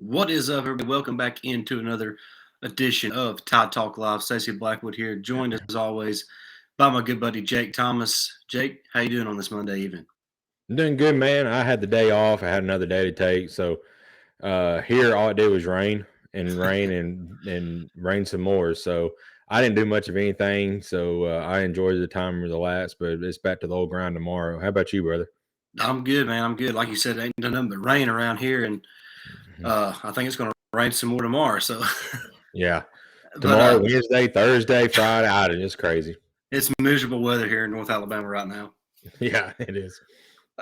What is up, everybody? Welcome back into another edition of Tide Talk Live. Stacey Blackwood here, joined as always by my good buddy Jake Thomas. Jake, how you doing on this Monday evening? I'm doing good, man. I had the day off. I had another day to take. So here all it did was rain and rain and rain some more. So I didn't do much of anything. So I enjoyed the time and relaxed, but it's back to the old grind tomorrow. How about you, brother? I'm good, man. I'm good. Like you said, ain't nothing but rain around here, and I think it's going to rain some more tomorrow. So, Yeah. but Tomorrow, Wednesday, Thursday, Friday, it's crazy. it's miserable weather here in North Alabama right now. Yeah, it is.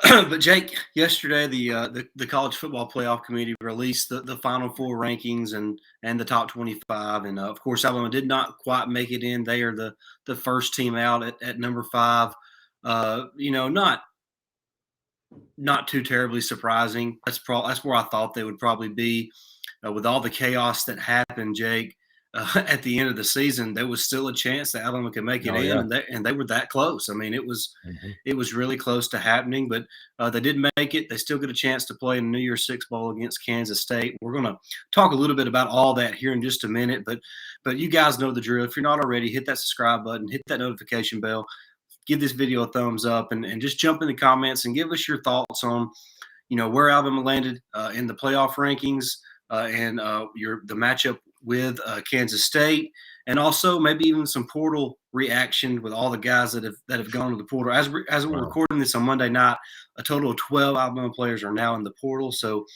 But Jake, yesterday the college football playoff committee released the Final Four rankings and the top 25, and of course Alabama did not quite make it in. They are the first team out at number 5. Not too terribly surprising. That's where I thought they would probably be, with all the chaos that happened, Jake. At the end of the season, there was still a chance that Alabama could make it in, yeah. and they were that close. I mean, it was really close to happening, but they did make it. They still get a chance to play in the New Year's Six Bowl against Kansas State. We're going to talk a little bit about all that here in just a minute, but you guys know the drill. If you're not already, hit that subscribe button, hit that notification bell, give this video a thumbs up, and just jump in the comments and give us your thoughts on, where Alabama landed in the playoff rankings, and the matchup with Kansas State, and also maybe even some portal reaction with all the guys that have gone to the portal. As we're recording this on Monday night, a total of 12 Alabama players are now in the portal. So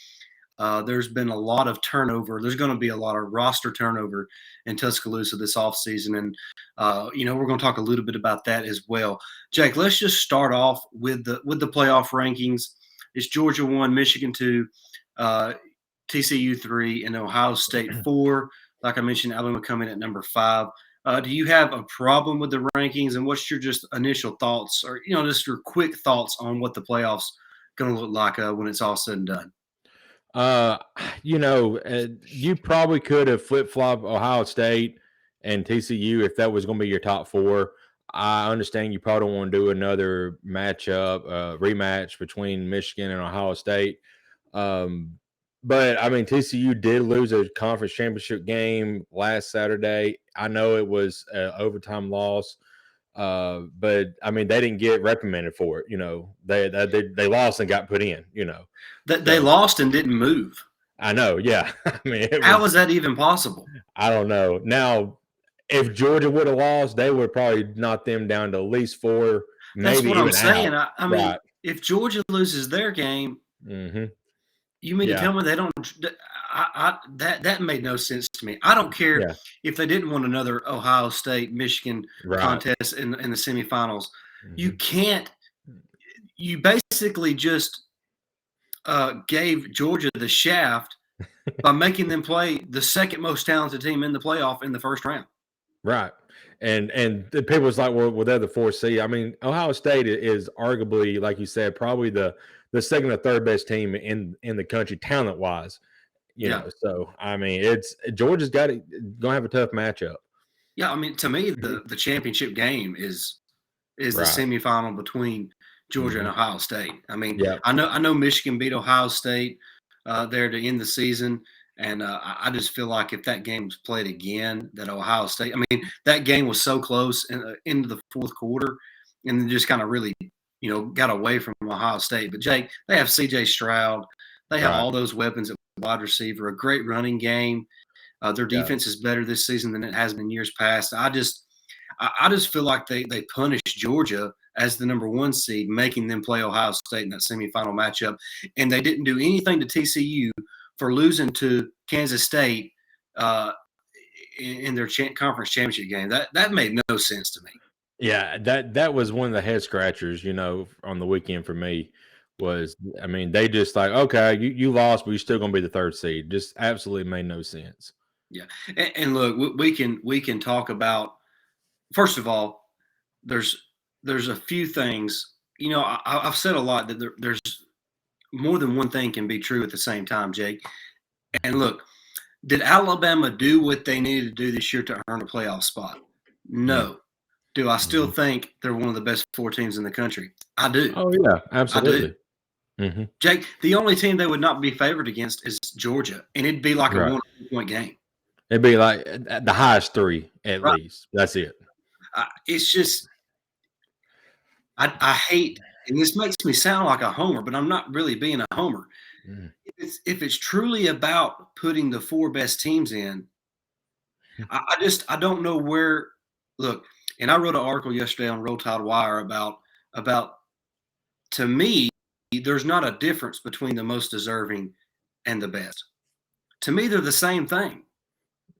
there's been a lot of turnover. There's going to be a lot of roster turnover in Tuscaloosa this offseason, and we're going to talk a little bit about that as well. Jake, let's just start off with the playoff rankings. It's Georgia 1, Michigan 2, TCU 3, and Ohio State 4. Like I mentioned, Alabama coming at number 5. Do you have a problem with the rankings, and what's your just initial thoughts, or just your quick thoughts on what the playoffs going to look like when it's all said and done? You probably could have flip-flopped Ohio State and TCU if that was going to be your top 4. I understand you probably don't want to do another rematch between Michigan and Ohio State. But I mean, TCU did lose a conference championship game last Saturday. I know it was an overtime loss, but I mean, they didn't get reprimanded for it. They lost and got put in. They lost and didn't move. I know, yeah. I mean, how was that even possible? I don't know. Now, if Georgia would have lost, they would probably knock them down to at least 4. That's maybe what even I'm saying. out. I mean, if Georgia loses their game, you mean to tell me they don't? That made no sense to me. I don't care if they didn't want another Ohio State Michigan contest in the semifinals. You can't. You basically just gave Georgia the shaft by making them play the second most talented team in the playoff in the first round. Right. And the people was like, well, they're the 4th seed. I mean, Ohio State is arguably, like you said, probably the second or third best team in the country, talent wise. So I mean, it's Georgia's gonna have a tough matchup. Yeah, I mean, to me, the championship game is the semifinal between Georgia and Ohio State. I mean, I know Michigan beat Ohio State there to end the season. And I just feel like if that game was played again, that Ohio State, I mean, that game was so close into the fourth quarter, and then just kind of really, got away from Ohio State. But Jake, they have C.J. Stroud, they have all those weapons at wide receiver, a great running game. Their defense is better this season than it has been in years past. I just feel like they punished Georgia as the number 1 seed, making them play Ohio State in that semifinal matchup, and they didn't do anything to TCU for losing to Kansas State in their conference championship game. That made no sense to me. Yeah, that was one of the head scratchers, on the weekend for me. Was, I mean, they just like, okay, you lost, but you're still going to be the 3rd seed. Just absolutely made no sense. Yeah, and look, we can talk about, first of all, there's a few things. I've said a lot that there's more than one thing can be true at the same time, Jake. And look, did Alabama do what they needed to do this year to earn a playoff spot? No. Do I still think they're one of the best 4 teams in the country? I do. Oh, yeah, absolutely. Mhm. Jake, the only team they would not be favored against is Georgia, and it'd be like a Right. 1-point game. It'd be like at the highest 3 at Right. least. That's it. It's just I hate, and this makes me sound like a homer, but I'm not really being a homer. Mm. If it's truly about putting the 4 best teams in, I don't know where. Look, and I wrote an article yesterday on Roll Tide Wire about to me, there's not a difference between the most deserving and the best. To me, they're the same thing.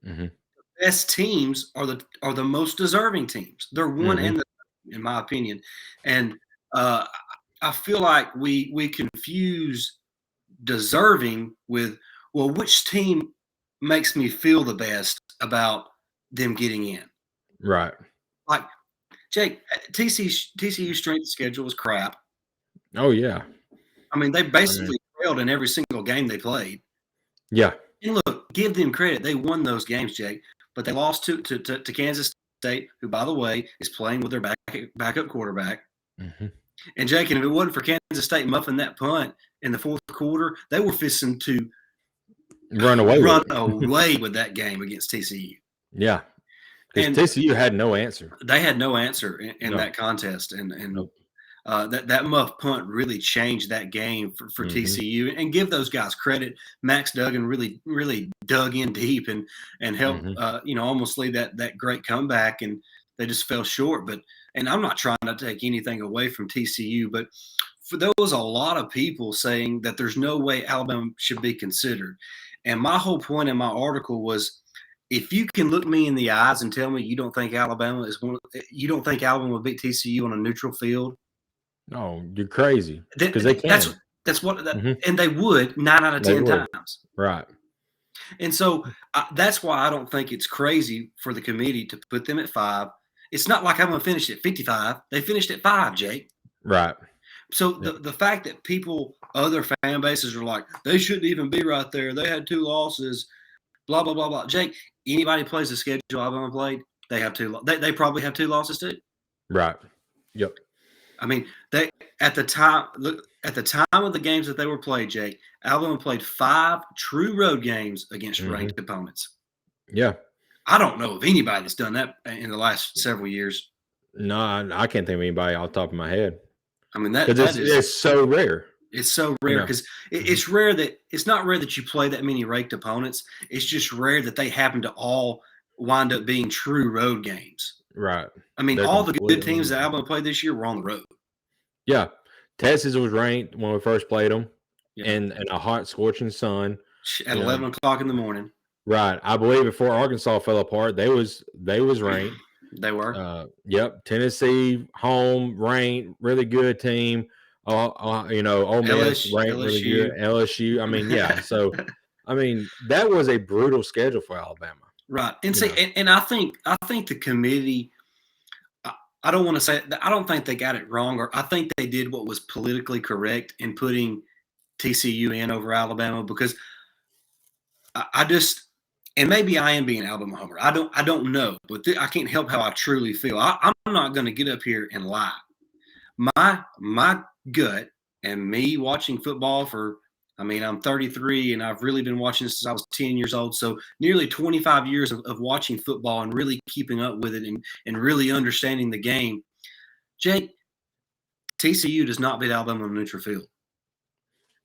Mhm. Best teams are the most deserving teams. They're one Mhm. and the, in my opinion, and uh, I feel like we confuse deserving with, well, which team makes me feel the best about them getting in. Right. Like Jake, TCU strength schedule was crap. Oh, yeah. I mean, they I mean, basically failed in every single game they played. yeah. And look, give them credit. They won those games, Jake, but they lost to Kansas State, who, by the way, is playing with their backup quarterback. Mhm. And Jake, and if it wasn't for Kansas State muffing that punt in the fourth quarter, they were fisting to Run away run with it. away with that game against TCU. Yeah. Because And TCU had no answer. they had no answer in No. that contest. And Nope. that muff punt really changed that game for Mhm. TCU. And give those guys credit. Max Duggan really dug in deep and helped Mhm. almost lead that great comeback. And they just fell short. And I'm not trying to take anything away from TCU, but there was a lot of people saying that there's no way Alabama should be considered. And my whole point in my article was, if you can look me in the eyes and tell me you don't think Alabama will beat TCU on a neutral field, Oh, you're crazy. then Because they that's can. that's what that, Mhm. and they would 9 out of They 10 would. times. Right. And so that's why I don't think it's crazy for the committee to put them at 5. It's not like I'm going to finish at 55. They finished at 5, Jake. Right. So Yeah. the fact that other fan bases are like, they shouldn't even be right there. They had 2 losses, blah, blah, blah, blah. Jake, anybody plays the schedule Alabama played, they have 2. They probably have 2 losses too. Right. Yep. I mean, they at the time of the games that they were played, Jake, Alabama played 5 true road games against Mhm. ranked opponents. Yeah. I don't know of anybody that's done that in the last several years. No, I can't think of anybody off the top of my head. I mean, Because it's so rare. it's so You rare know. because Mhm. it's rare that it's not rare that you play that many ranked opponents. It's just rare that they happen to all wind up being true road games. Right. I mean, They're all the good completely teams that Alabama played this year were on the road. Yeah. Texas was ranked when we first played them Yeah. in a hot, scorching sun. At You know. 11 o'clock in the morning. Right. I believe before Arkansas fell apart, they was ranked. They were. Yep. Tennessee home ranked, really good team. Ole Miss ranked really good. LSU. I mean, yeah. So, I mean, that was a brutal schedule for Alabama. Right. And see, and I think the committee, I don't want to say, I don't think they got it wrong, or I think they did what was politically correct in putting TCU in over Alabama, because I just, and maybe I am being an Alabama homer. I don't know, but I can't help how I truly feel. I'm not going to get up here and lie. My gut, and me watching football I'm 33 and I've really been watching since I was 10 years old. So nearly 25 years of watching football and really keeping up with it and really understanding the game. Jake, TCU does not beat Alabama on a neutral field.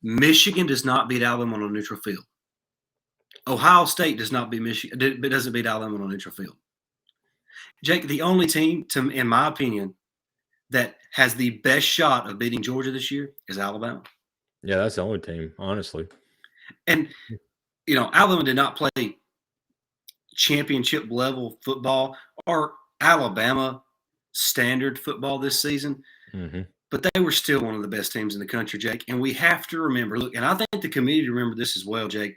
Michigan does not beat Alabama on a neutral field. Ohio State does not beat Michigan, but doesn't beat Alabama on a neutral field. Jake, the only team, in my opinion, that has the best shot of beating Georgia this year is Alabama. Yeah, that's the only team, honestly. And, Alabama did not play championship level football or Alabama standard football this season, Mm-hmm. but they were still one of the best teams in the country, Jake. And we have to remember, look, and I think the committee remember this as well, Jake.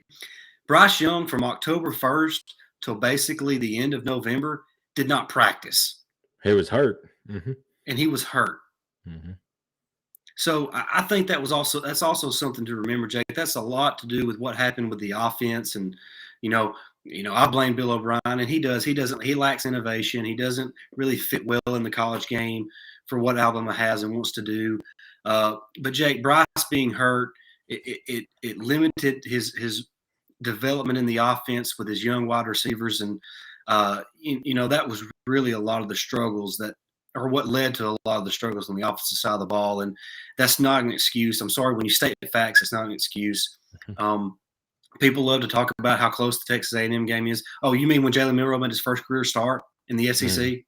Bryce Young, from October 1st till basically the end of November, did not practice. He was hurt. Mm-hmm. And he was hurt. Mm-hmm. So I think that's also something to remember, Jake. That's a lot to do with what happened with the offense. And, I blame Bill O'Brien, and he lacks innovation. He doesn't really fit well in the college game for what Alabama has and wants to do. But Jake, Bryce being hurt, it limited his development in the offense with his young wide receivers, and that was really a lot of the struggles or what led to a lot of the struggles on the offensive side of the ball. And that's not an excuse. I'm sorry, when you state the facts, it's not an excuse. People love to talk about how close the Texas A&M game is. Oh, you mean when Jalen Milroe made his first career start in the SEC?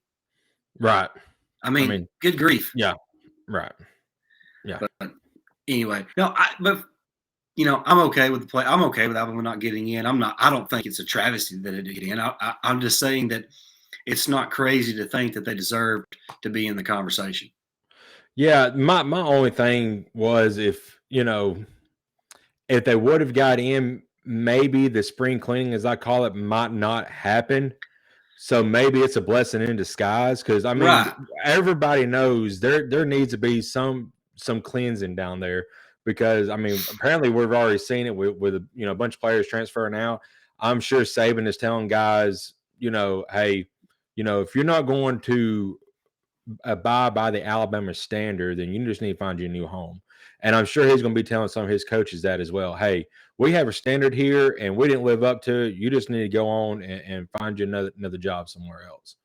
Right. I mean, good grief. Yeah. Right. Yeah. But anyway, I'm okay with the play. I'm okay with Alabama not getting in. I don't think it's a travesty that it did get in. I'm just saying that it's not crazy to think that they deserved to be in the conversation. Yeah. My only thing was if they would have got in, maybe the spring cleaning, as I call it, might not happen. So maybe it's a blessing in disguise, because everybody knows there needs to be some cleansing down there, because apparently we've already seen it with a bunch of players transferring out. I'm sure Saban is telling guys, hey, if you're not going to abide by the Alabama standard, then you just need to find you a new home. And I'm sure he's going to be telling some of his coaches that as well. Hey, we have a standard here, and we didn't live up to it. You just need to go on and find you another job somewhere else.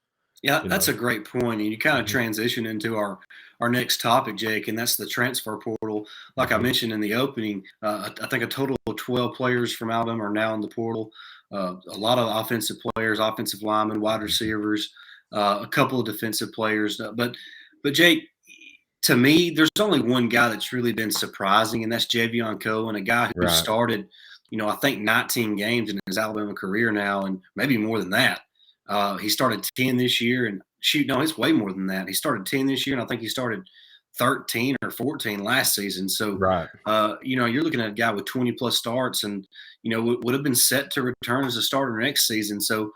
Yeah, that's a great point. And you kind of transition into our next topic, Jake, and that's the transfer portal. Like I mentioned in the opening, I think a total of 12 players from Alabama are now in the portal. A lot of offensive players, offensive linemen, wide receivers, a couple of defensive players. But Jake, to me, there's only one guy that's really been surprising, and that's Javion Cohen, a guy who started, I think 19 games in his Alabama career now, and maybe more than that. He started 10 this year, and it's way more than that. He started 10 this year, and I think he started 13 or 14 last season. So, you're looking at a guy with 20-plus starts and, would have been set to return as a starter next season. So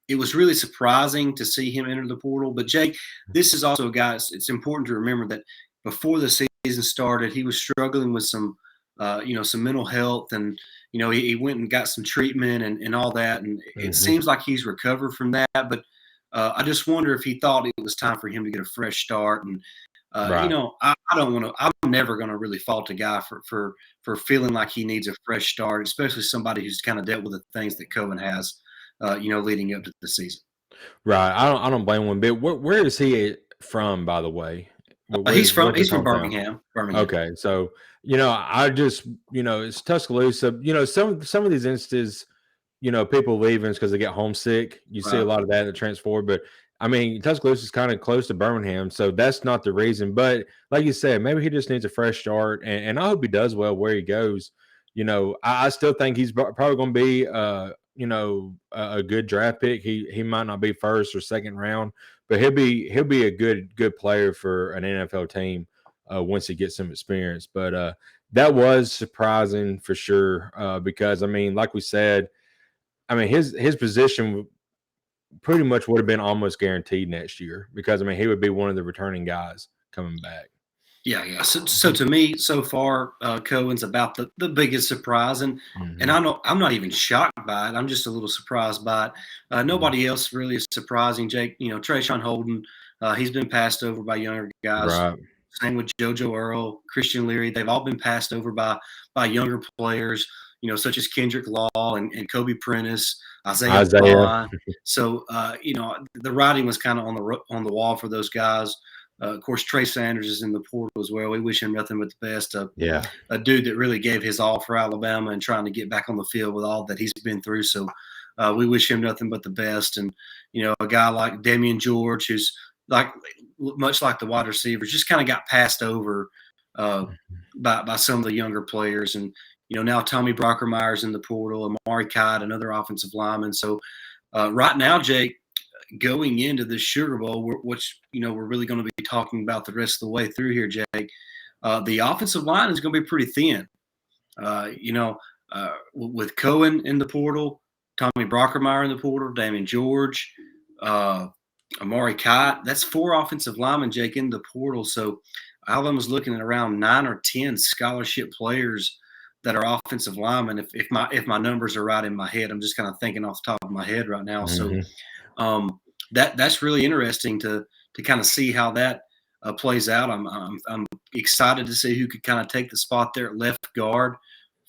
it was really surprising to see him enter the portal. But, Jake, this is also a guy, it's important to remember that before the season started, he was struggling with some mental health, and, he went and got some treatment and all that. And it seems like he's recovered from that. But I just wonder if he thought it was time for him to get a fresh start. And, I don't want to – I'm never going to really fault a guy for feeling like he needs a fresh start, especially somebody who's kind of dealt with the things that Cohen has, leading up to the season. Right. I don't blame one bit. Where is he from, by the way? He's from Birmingham. Okay. So, I just, it's Tuscaloosa. Some of these instances, people leaving because they get homesick. You see a lot of that in the transfer. But, Tuscaloosa is kind of close to Birmingham, so that's not the reason. But like you said, maybe he just needs a fresh start, and I hope he does well where he goes. I still think he's probably going to be, a good draft pick. He might not be first or second round, but he'll be a good player for an NFL team once he gets some experience. But that was surprising for sure, because like we said, his position pretty much would have been almost guaranteed next year, because he would be one of the returning guys coming back. Yeah. So to me, so far, Cohen's about the biggest surprise, and I'm not even shocked by it. I'm just a little surprised by it. Nobody else really is surprising, Jake. Trayshawn Holden, he's been passed over by younger guys. Right. Same with JoJo Earl, Christian Leary. They've all been passed over by younger players, such as Kendrick Law and Kobe Prentice, Isaiah. So, the writing was kind of on the wall for those guys. Of course, Trey Sanders is in the portal as well. We wish him nothing but the best. A dude that really gave his all for Alabama and trying to get back on the field with all that he's been through. So we wish him nothing but the best. And, a guy like Damian George, who's much like the wide receivers, just kind of got passed over by some of the younger players. And, now Tommy Brockermeyer's in the portal, Amari Kite, another offensive lineman. So right now, Jake, going into the Sugar Bowl, which, we're really going to be talking about the rest of the way through here, Jake, the offensive line is going to be pretty thin. With Cohen in the portal, Tommy Brockermeyer in the portal, Damian George, Amari Kite, that's 4 offensive linemen, Jake, in the portal. So Alabama's looking at around 9 or 10 scholarship players that are offensive linemen. If my numbers are right in my head, I'm just kind of thinking off the top of my head right now. So that's really interesting to kind of see how that plays out. I'm excited to see who could kind of take the spot there at left guard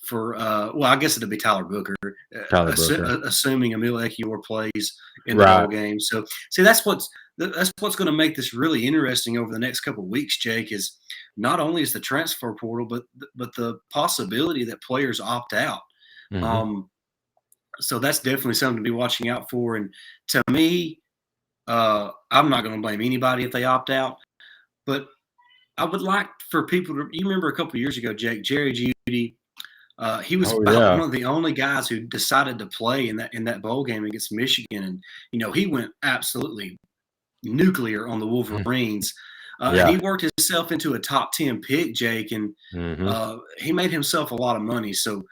for I guess it'll be Tyler Booker, assuming Emil Ekiyor plays in the bowl game. So see, that's what's going to make this really interesting over the next couple of weeks, Jake, is not only is the transfer portal, but the possibility that players opt out. So that's definitely something to be watching out for. And to me, I'm not going to blame anybody if they opt out, but I would like for people to – you remember a couple of years ago, Jake, Jerry Jeudy, he was one of the only guys who decided to play in that bowl game against Michigan. And, he went absolutely nuclear on the Wolverines. And he worked himself into a top 10 pick, Jake, and he made himself a lot of money. So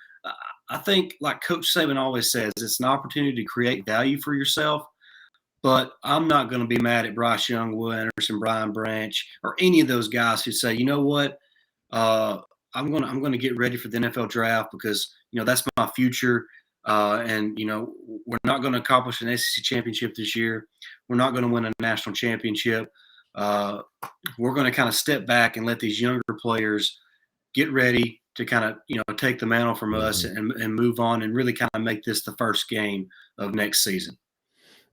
I think, like Coach Saban always says, it's an opportunity to create value for yourself. But I'm not going to be mad at Bryce Young, Will Anderson, Brian Branch, or any of those guys who say, you know what, I'm going to get ready for the NFL draft because that's my future. And we're not going to accomplish an SEC championship this year. We're not going to win a national championship. We're going to kind of step back and let these younger players get ready to kind of take the mantle from us and move on and really kind of make this the first game of next season.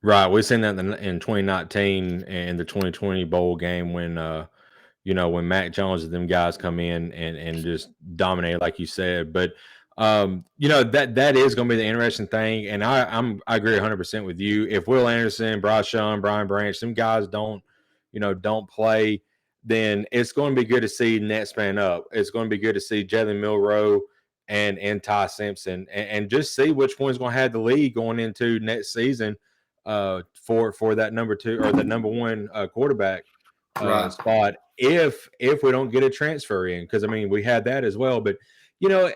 Right. We've seen that in 2019 and the 2020 bowl game when when Mac Jones and them guys come in and just dominate, like you said. But that is going to be the interesting thing, and I agree 100% with you. If Will Anderson, Bryce Young, Brian Branch, them guys don't play, then it's going to be good to see next man up. It's going to be good to see Jalen Milroe and Ty Simpson, and just see which one's going to have the lead going into next season for that number 2 or the number 1 quarterback spot if we don't get a transfer in, because we had that as well. But 20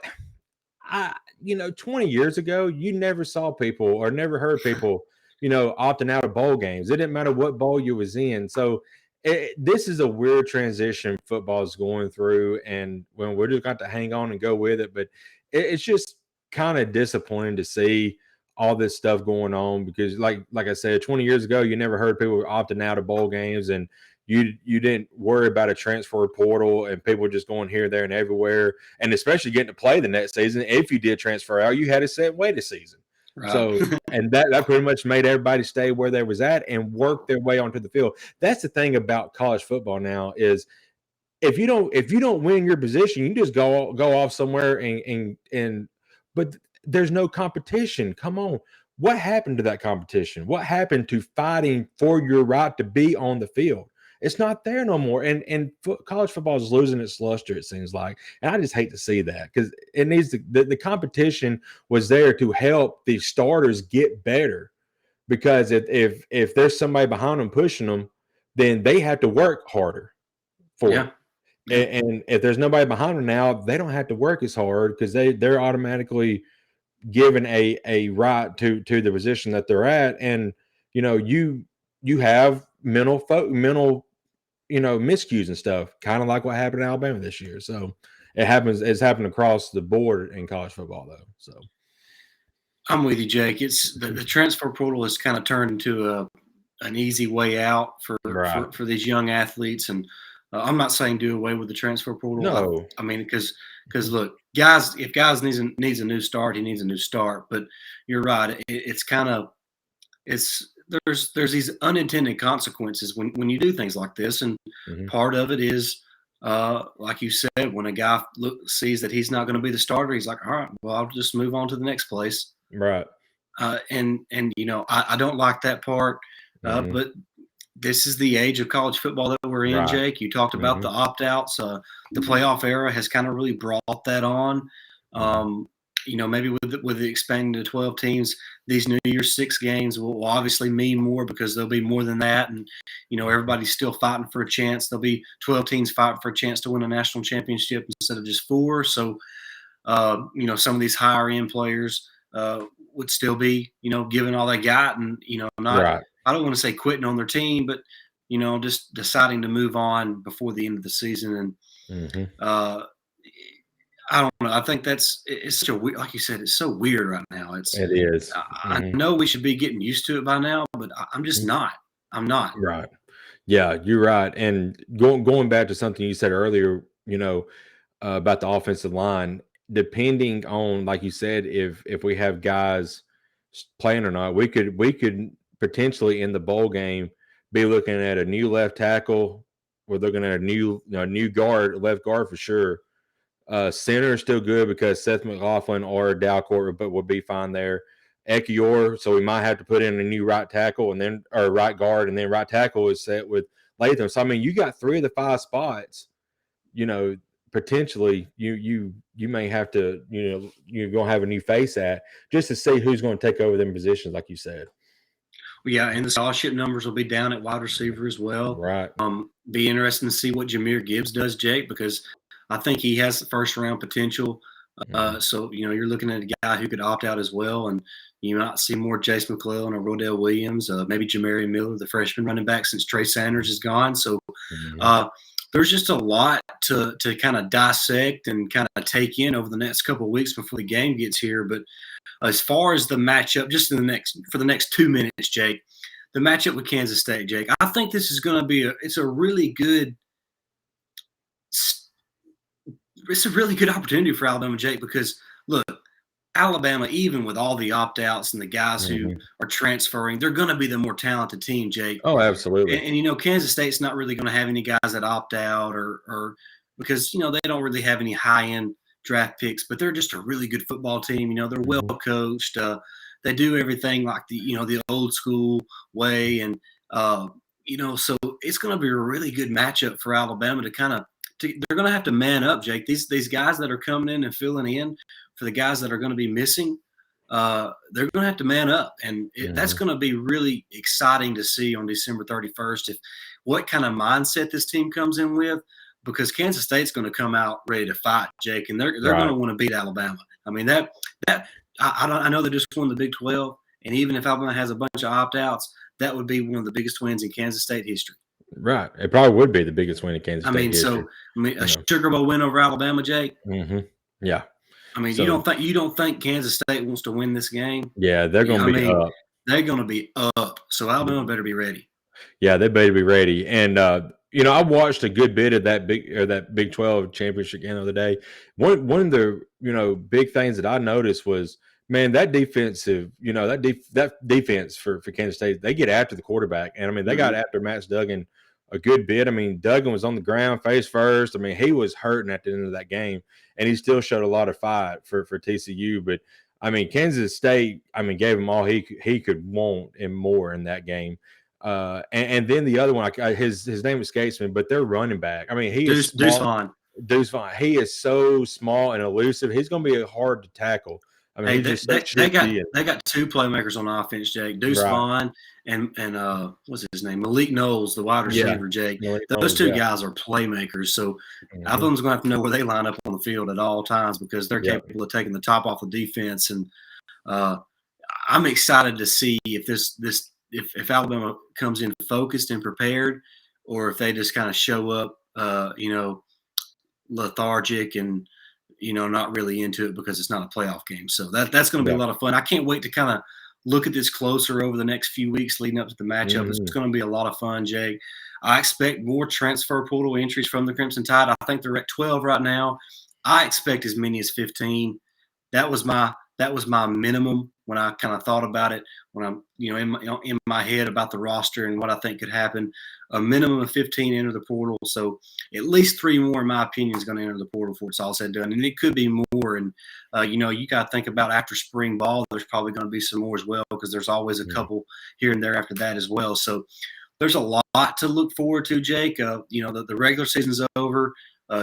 years ago you never saw people or never heard people opting out of bowl games. It didn't matter what bowl you was in. So this is a weird transition football is going through, and when we're just got to hang on and go with it. But it's just kind of disappointing to see all this stuff going on, because like I said, 20 years ago, you never heard people opting out of bowl games, and you didn't worry about a transfer portal and people just going here, there, and everywhere. And especially getting to play the next season. If you did transfer out, you had a set wait a season. Right. So, and that pretty much made everybody stay where they was at and work their way onto the field. That's the thing about college football now is if you don't win your position, you just go off somewhere but there's no competition. Come on. What happened to that competition? What happened to fighting for your right to be on the field? It's not there no more. And college football is losing its luster, it seems like. And I just hate to see that, because it needs the competition was there to help the starters get better. Because if there's somebody behind them pushing them, then they have to work harder for it. Yeah. And if there's nobody behind them now, they don't have to work as hard, because they're automatically given a right to the position that they're at. And you have mental miscues and stuff, kind of like what happened in Alabama this year. So it's happened across the board in college football, though. So I'm with you, Jake. It's the transfer portal has kind of turned into an easy way out for these young athletes. And I'm not saying do away with the transfer portal. No, because look, guys, if guys needs a new start, he needs a new start. But you're right. There's these unintended consequences when you do things like this, and part of it is like you said, when a guy sees that he's not going to be the starter, he's like, all right, well, I'll just move on to the next place. Right. And I don't like that part, but this is the age of college football that we're in, Jake. You talked about the opt-outs. The playoff era has kind of really brought that on. Maybe with the expanding to 12 teams, these New Year's 6 games will obviously mean more, because there'll be more than that. And, everybody's still fighting for a chance. There'll be 12 teams fighting for a chance to win a national championship instead of just 4. So, some of these higher end players would still be, giving all they got, and, not, I don't want to say quitting on their team, but, just deciding to move on before the end of the season. And, I don't know. I think it's such a weird, like you said, it's so weird right now. It is. I know we should be getting used to it by now, but I'm just not. I'm not. Right. Yeah, you're right. And going back to something you said earlier, about the offensive line, depending on, like you said, if we have guys playing or not, we could potentially in the bowl game be looking at a new left tackle. We're looking at a new guard, left guard for sure. Center is still good because Seth McLaughlin or Dalcourt but would be fine there. Ekiyor, so we might have to put in a new right tackle or right guard, and then right tackle is set with Latham. So I mean, you got 3 of the 5 spots. Potentially you may have to, you're gonna have a new face at just to see who's going to take over them positions, like you said. Well, yeah, and the scholarship numbers will be down at wide receiver as well. Right. Be interesting to see what Jahmyr Gibbs does, Jake, because I think he has the first round potential. So you're looking at a guy who could opt out as well, and you might see more Jace McClellan or Rodell Williams, maybe Jamari Miller, the freshman running back, since Trey Sanders is gone. So there's just a lot to kind of dissect and kind of take in over the next couple of weeks before the game gets here. But as far as the matchup, just for the next 2 minutes, Jake, the matchup with Kansas State, Jake, I think this is going to be it's a really good opportunity for Alabama, Jake, because look, Alabama, even with all the opt-outs and the guys who are transferring, they're going to be the more talented team, Jake. Oh, absolutely. And Kansas State's not really going to have any guys that opt out or because, they don't really have any high-end draft picks, but they're just a really good football team. They're well coached. They do everything like the old school way. And, so it's going to be a really good matchup for Alabama they're going to have to man up, Jake. These guys that are coming in and filling in for the guys that are going to be missing, they're going to have to man up. And that's going to be really exciting to see on December 31st, what kind of mindset this team comes in with, because Kansas State's going to come out ready to fight, Jake, and they're going to want to beat Alabama. I mean, I know they just won the Big 12, and even if Alabama has a bunch of opt-outs, that would be one of the biggest wins in Kansas State history. Right. It probably would be the biggest win in Kansas State history. A Sugar Bowl win over Alabama, Jake. Yeah. I mean, you don't think Kansas State wants to win this game? Yeah, they're going to be up. They're going to be up. So Alabama better be ready. Yeah, they better be ready. And I watched a good bit of that Big 12 championship game the other day. One of the big things that I noticed was, man, that defensive, that defense for Kansas State, they get after the quarterback. And I mean, they got after Max Duggan a good bit. I mean, Duggan was on the ground face first. I mean, he was hurting at the end of that game, and he still showed a lot of fight for TCU. But I mean, Kansas State, gave him all he could want and more in that game. And then the other one, his name escapes me, but they're running back. I mean, is small. Deuce Vaughn. He is so small and elusive. He's going to be hard to tackle. I mean, they got 2 playmakers on offense, Jake. Deuce Vaughn and what's his name? Malik Knowles, the wide receiver, Jake. Those two guys are playmakers. So Alabama's going to have to know where they line up on the field at all times, because they're capable of taking the top off the defense. And I'm excited to see if Alabama comes in focused and prepared, or if they just kind of show up, lethargic and not really into it because it's not a playoff game. So that's going to be a lot of fun. I can't wait to kind of look at this closer over the next few weeks leading up to the matchup. It's going to be a lot of fun, Jake. I expect more transfer portal entries from the Crimson Tide. I think they're at 12 right now. I expect as many as 15. That was my minimum when I kind of thought about it, when I'm in my head about the roster and what I think could happen. A minimum of 15 enter the portal, so at least 3 more, in my opinion, is going to enter the portal before it's all said and done, and it could be more. And you got to think about after spring ball, there's probably going to be some more as well, because there's always a couple here and there after that as well. So there's a lot to look forward to, Jake. The regular season's over,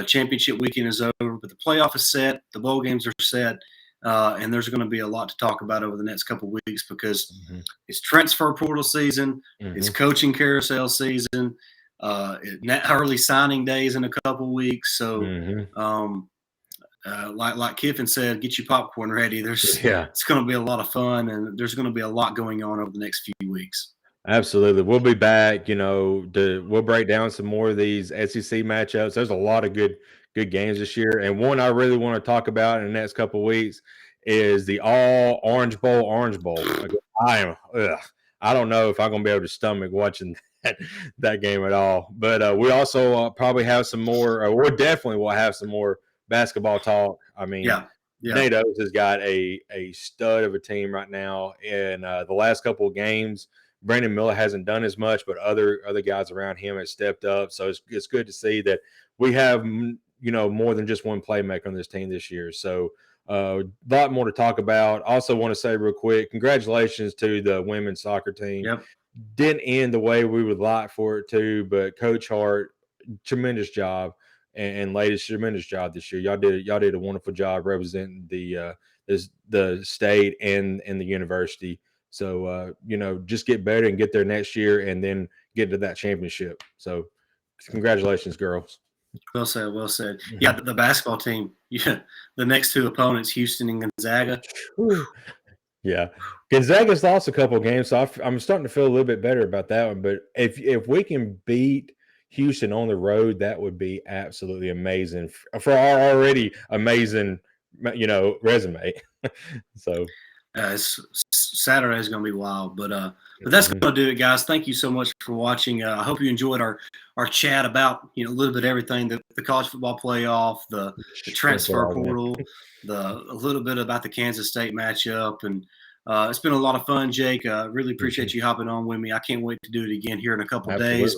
championship weekend is over, but the playoff is set, the bowl games are set. And there's going to be a lot to talk about over the next couple of weeks, because it's transfer portal season, it's coaching carousel season, early signing days in a couple of weeks. So, like Kiffin said, get your popcorn ready. It's going to be a lot of fun, and there's going to be a lot going on over the next few weeks. Absolutely. We'll be back, we'll break down some more of these SEC matchups. There's a lot of good games this year. And one I really want to talk about in the next couple of weeks is the all Orange Bowl. I don't know if I'm going to be able to stomach watching that game at all. But we also probably have some more. We definitely will have some more basketball talk. I mean, Yeah. Nate Oates has got a stud of a team right now. In the last couple of games, Brandon Miller hasn't done as much, but other guys around him have stepped up. So it's good to see that we have more than just one playmaker on this team this year. So a lot more to talk about. Also want to say real quick, congratulations to the women's soccer team. Yep. Didn't end the way we would like for it to, but Coach Hart, tremendous job, and ladies, tremendous job this year. Y'all did a wonderful job representing the state and the university. So just get better and get there next year, and then get to that championship. So congratulations, girls. Well said. Well said. Yeah, the basketball team. Yeah, the next two opponents, Houston and Gonzaga. Yeah, Gonzaga's lost a couple of games, so I'm starting to feel a little bit better about that one. But if we can beat Houston on the road, that would be absolutely amazing for our already amazing, resume. So Saturday is going to be wild, but that's going to do it, guys. Thank you so much for watching. I hope you enjoyed our chat about a little bit of everything, the college football playoff, the transfer portal, a little bit about the Kansas State matchup, and it's been a lot of fun, Jake. Really appreciate you hopping on with me. I can't wait to do it again here in a couple of days.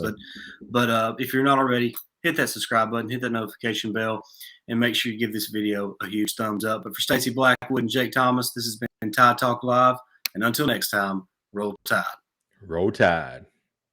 But if you're not already, hit that subscribe button, hit that notification bell, and make sure you give this video a huge thumbs up. But for Stacey Blackwood and Jake Thomas, this has been Tide Talk Live. And until next time, roll Tide. Roll Tide.